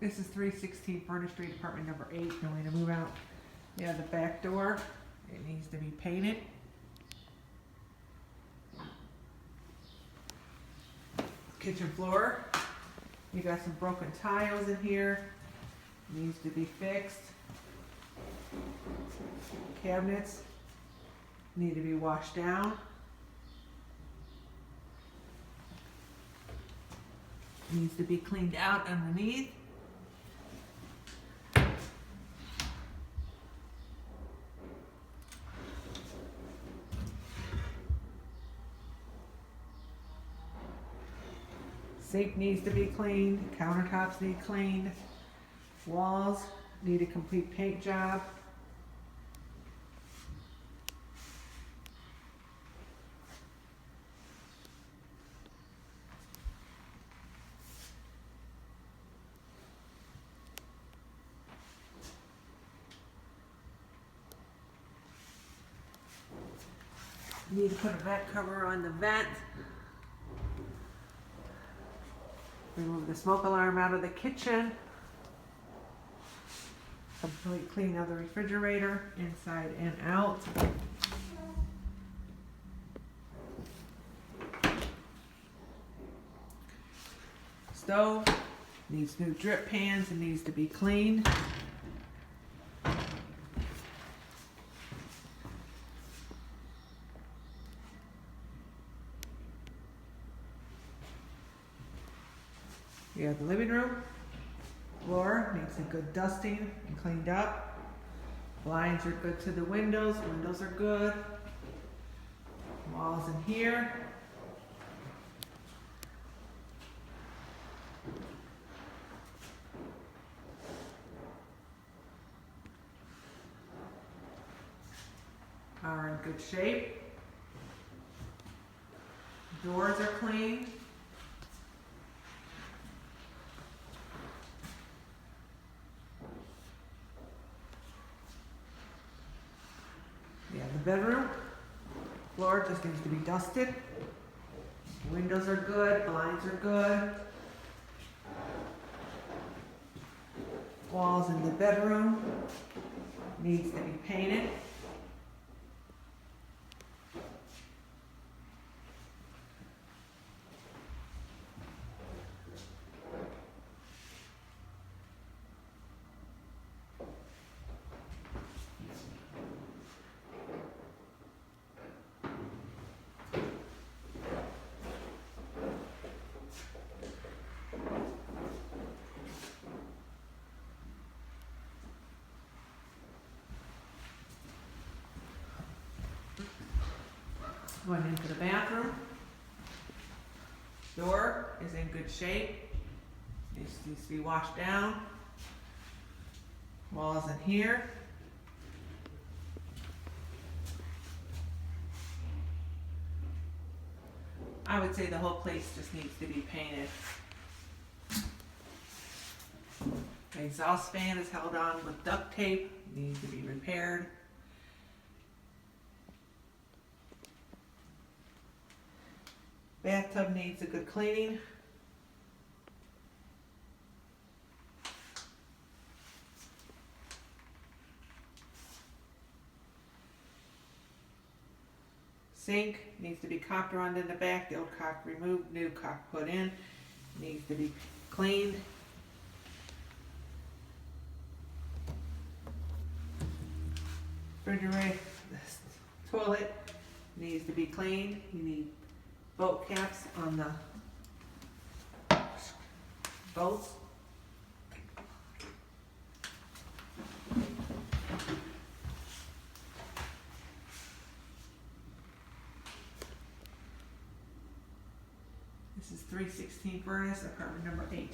This is 316 Furnace Street, apartment number 8. Going to move out. Yeah, the back door. It needs to be painted. Kitchen floor. You got some broken tiles in here. Needs to be fixed. Cabinets need to be washed down. Needs to be cleaned out underneath. Sink needs to be cleaned. Countertops need cleaned. Walls need a complete paint job. Need to put a vent cover on the vent. Remove the smoke alarm out of the kitchen. Complete clean of the refrigerator, inside and out. Stove needs new drip pans and needs to be cleaned. You have the living room. Floor needs a good dusting and cleaned up. Blinds are good to the windows. Windows are good. Walls in here. Are in good shape. Doors are clean. Yeah, the bedroom. Floor just needs to be dusted. Windows are good, blinds are good. Walls in the bedroom needs to be painted. Going into the bathroom. Door is in good shape. Needs to be washed down. Walls in here. I would say the whole place just needs to be painted. The exhaust fan is held on with duct tape. Needs to be repaired. Bathtub needs a good cleaning. Sink needs to be caulked around in the back. The old caulk removed, new caulk put in. Needs to be cleaned. Refrigerator, toilet needs to be cleaned. You need bolt caps on the bolts. This is 316 Furnace, apartment number 8.